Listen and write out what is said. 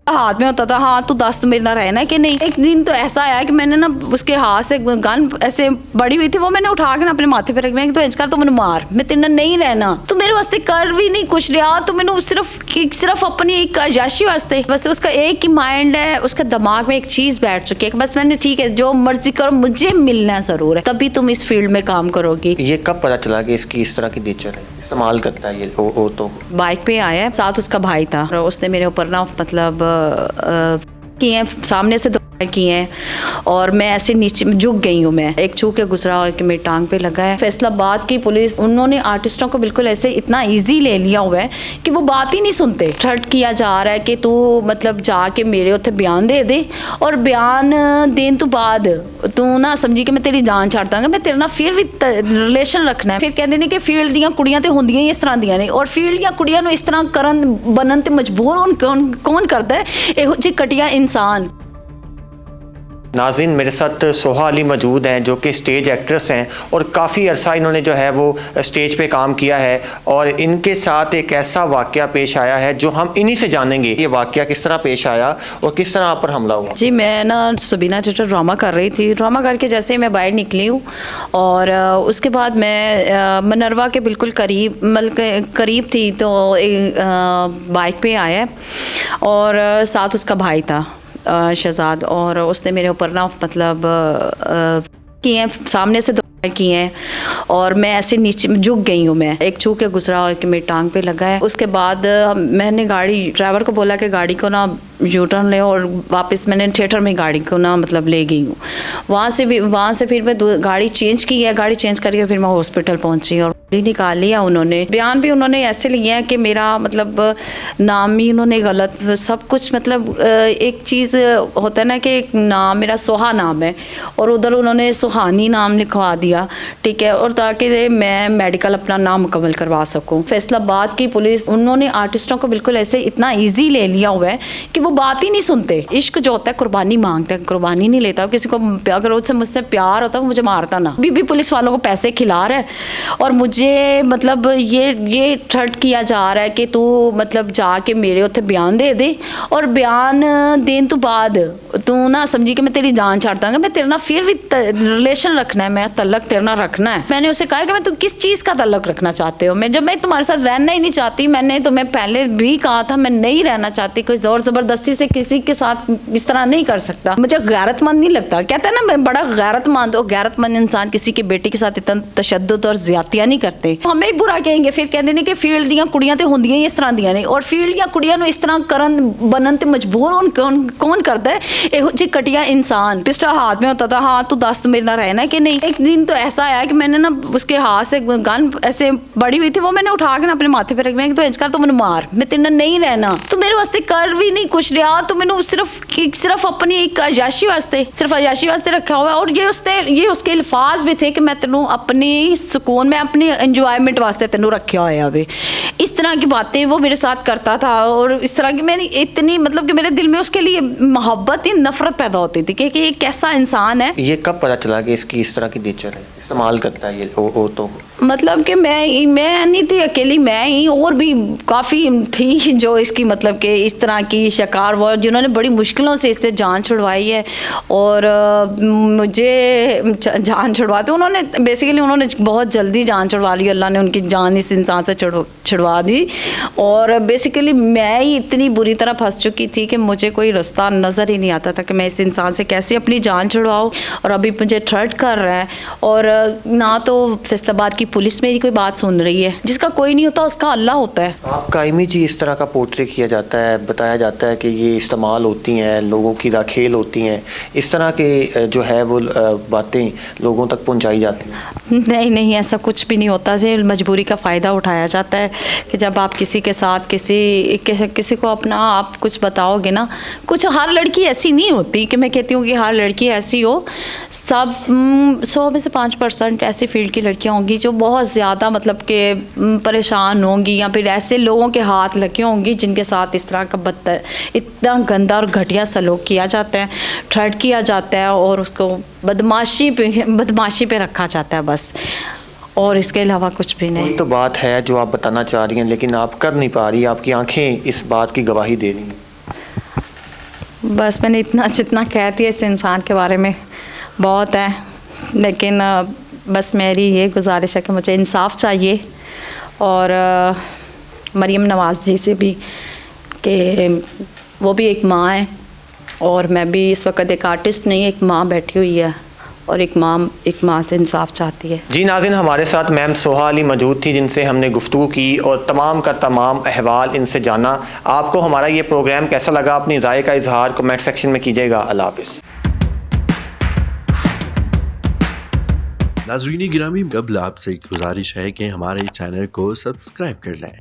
हाथ में होता था, हाँ तू दस तो मेरे ना रहना कि नहीं। एक दिन तो ऐसा आया कि मैंने ना उसके हाथ से गन ऐसे बड़ी हुई थी, वो मैंने उठा के ना अपने माथे पे रख, मैं तो इंजकार तो मैंने मार, मैं तेरे नहीं रहना, तू मेरे वास्ते कर भी नहीं कुछ रहा, तो मैंने सिर्फ अपनी एक अयाशी वास्ते, बस उसका एक ही माइंड है, उसका दिमाग में एक चीज बैठ चुकी है कि बस मैंने ठीक है जो मर्जी करो, मुझे मिलना जरूर है, तभी तुम इस फील्ड में काम करोगी। ये कब पता चला कि इसकी इस तरह की नेचर है, इस्तेमाल करता है ये औरतों को? बाइक पे आया, साथ उसका भाई था, और उसने मेरे ऊपर ना मतलब किए हैं, सामने से किए हैं, और मैं ऐसे नीचे झुक गई हूँ, मैं एक छू के गुजरा और कि मेरी टांग पे लगा है। फैसलाबाद की पुलिस, उन्होंने आर्टिस्टों को बिल्कुल ऐसे इतना इजी ले लिया हुआ है कि वो बात ही नहीं सुनते। थ्रेट किया जा रहा है कि तू मतलब जाके मेरे उत्ते बयान दे दे, और बयान देने तो बाद तू ना समझी कि मैं तेरी जान छड़ दांगा, मैं तेरे ना फिर भी रिलेशन रखना है। फिर कहते ने कि फील्ड दियां कुड़ियां ते होंदियां ही इस तरह दियां ने, और फील्ड दियां कुड़ियां नूं इस तरह करन बनन ते मजबूर कौन करता है? इहो जी कटिया इंसान। नाज़रीन, मेरे साथ सोहा अली मौजूद हैं जो कि स्टेज एक्ट्रेस हैं और काफ़ी अरसा इन्होंने जो है वो स्टेज पे काम किया है, और इनके साथ एक ऐसा वाक़या पेश आया है जो हम इन्हीं से जानेंगे। ये वाक़या किस तरह पेश आया और किस तरह आप पर हमला हुआ? जी, मैं ना सबीना थिएटर ड्रामा कर रही थी, ड्रामा करके जैसे ही मैं बाहर निकली हूँ, और उसके बाद मैं मनरवा के बिल्कुल करीब थी, तो एक बाइक पे आया और साथ उसका भाई था शहजाद, और उसने मेरे ऊपर ना मतलब किए हैं, सामने से किए हैं, और मैं ऐसे नीचे झुक गई हूँ, मैं एक छू के गुजरा और कि मेरी टांग पे लगा है। उसके बाद मैंने ड्राइवर को बोला कि गाड़ी को ना यू टर्न ले, और वापस मैंने थिएटर में गाड़ी को ना मतलब ले गई हूँ। वहाँ से फिर मैं गाड़ी चेंज की है, गाड़ी चेंज करके फिर मैं हॉस्पिटल पहुँची, और निकाल लिया उन्होंने। बयान भी उन्होंने ऐसे लिया है कि मेरा मतलब नाम ही उन्होंने गलत सब कुछ, मतलब एक चीज़ होता है ना कि एक नाम मेरा सोहा नाम है, और उधर उन्होंने सुहानी नाम लिखवा दिया, ठीक है, और ताकि मैं मेडिकल अपना नाम मुकम्मल करवा सकूं। फैसलाबाद की पुलिस, उन्होंने आर्टिस्टों को बिल्कुल ऐसे इतना ईजी ले लिया हुआ है कि वो बात ही नहीं सुनते। इश्क जो होता है कुर्बानी मांगता है, कुर्बानी नहीं लेता। किसी को अगर उससे मुझसे प्यार होता है वो मुझे मारता ना। अभी पुलिस वालों को पैसे खिला रहा है, और मुझे मतलब ये थ्रेट किया जा रहा है कि तू मतलब जाके मेरे उत्ते बयान दे दे, और बयान देने तो बाद तू ना समझी कि मैं तेरी जान छड़ दांगा, मैं तेरे ना फिर भी रिलेशन रखना है, मैं तल्लक तेरे ना रखना है। मैंने उसे कहा कि मैं तुम किस चीज़ का तल्लक रखना चाहते हो? मैं तुम्हारे साथ रहना ही नहीं चाहती। मैंने तुम्हें पहले भी कहा था मैं नहीं रहना चाहती, कोई जोर ज़बरदस्ती से किसी के साथ इस तरह नहीं कर सकता। मुझे गैरतमंद नहीं लगता। कहते हैं ना मैं बड़ा गैरतमंद इंसान किसी की बेटी के साथ इतना तशद्दुद और ज्यादतियां नहीं करते। हमें ही बुरा कहेंगे, फिर कहते हैं कि फील्ड दियां कुड़ियां ते होंदियां ही इस तरह दियां ने, और फील्ड दियां कुड़ियां नूं इस तरह करन बनन ते मजबूर कौन करता है? इहो जी कटिया इंसान। पिस्टल हाथ में होता था, हाँ तू दस तो मेरे ना रहना कि नहीं। एक दिन तो ऐसा आया कि मैंने ना उसके हाथ से गन ऐसे बड़ी हुई थी, वो मैंने उठा के ना अपने माथे पे रख, मैं तो इंजकार तो मैंने मार, मैं तेरे नहीं रहना, तू मेरे वास्ते कर भी नहीं कुछ रहा, तो मैंने सिर्फ अपनी एक अयाशी वास्ते रखा हुआ है। और ये उसके अल्फाज भी थे कि मैं तेनों अपनी सुकून में अपनी एंजॉयमेंट वास्ते तेनों रखा होया वे। इस तरह की बातें वो मेरे साथ करता था, और इस तरह की मैंने इतनी मतलब कि मेरे दिल में उसके लिए मोहब्बत ही नफरत पैदा होती थी कि ये कैसा इंसान है। ये कब पता चला कि इसकी इस तरह की नेचर है, इस्तेमाल करता है ये औरतों को? मतलब कि मैं नहीं थी अकेली, मैं ही और भी काफ़ी थी जो इसकी मतलब कि इस तरह की शिकार हुआ, जिन्होंने बड़ी मुश्किलों से इससे जान छुड़वाई है। और मुझे जान छुड़वाते उन्होंने बहुत जल्दी जान छुड़वा ली, अल्लाह ने उनकी जान इस इंसान से छुड़वा दी। और बेसिकली मैं ही इतनी बुरी तरह फंस चुकी थी कि मुझे कोई रास्ता नज़र ही नहीं आता था कि मैं इस इंसान से कैसे अपनी जान छुड़वाऊँ। और अभी मुझे थ्रेट कर रहा है, और ना तो फैसलाबाद की पुलिस मेरी कोई बात सुन रही है। जिसका कोई नहीं होता उसका अल्लाह होता है। आपका इमेज ही इस तरह का पोर्ट्रे किया जाता है, बताया जाता है कि ये इस्तेमाल होती हैं, लोगों की राखेल होती हैं, इस तरह के जो है वो बातें लोगों तक पहुंचाई जाती हैं। नहीं, ऐसा कुछ भी नहीं होता। से मजबूरी का फ़ायदा उठाया जाता है कि जब आप किसी के साथ किसी को अपना आप कुछ बताओगे ना, कुछ हर लड़की ऐसी नहीं होती कि मैं कहती हूँ कि हर लड़की ऐसी हो। सब 100 में से 5% ऐसी फील्ड की लड़कियाँ होंगी जो बहुत ज़्यादा मतलब कि परेशान होंगी, या फिर ऐसे लोगों के हाथ लगे होंगी जिनके साथ इस तरह का बदतर इतना गंदा और घटिया सलूक किया जाता है, थ्रेट किया जाता है, और उसको बदमाशी पे रखा जाता है बस, और इसके अलावा कुछ भी नहीं। तो बात है जो आप बताना चाह रही हैं लेकिन आप कर नहीं पा रही, आपकी आंखें इस बात की गवाही दे रही हैं। बस मैंने इतना जितना कह दिया इस इंसान के बारे में बहुत है, लेकिन बस मेरी ये गुजारिश है कि मुझे इंसाफ चाहिए, और मरीम नवाज़ जी से भी कि वो भी एक माँ है और मैं भी इस वक्त एक आर्टिस्ट नहीं, एक माँ बैठी हुई है और एक माँ से इंसाफ चाहती है। जी नाज़रीन, हमारे साथ मैम सोहा अली मौजूद थी जिनसे हमने गुफ्तगू की और तमाम का तमाम अहवाल इनसे जाना। आपको हमारा ये प्रोग्राम कैसा लगा, अपनी राय का इजहार कमेंट सेक्शन में कीजिएगा। अल्लाह हाफ़िज़। नाज़रीन गिरामी, कबल आपसे एक गुजारिश है कि हमारे चैनल को सब्सक्राइब कर लें।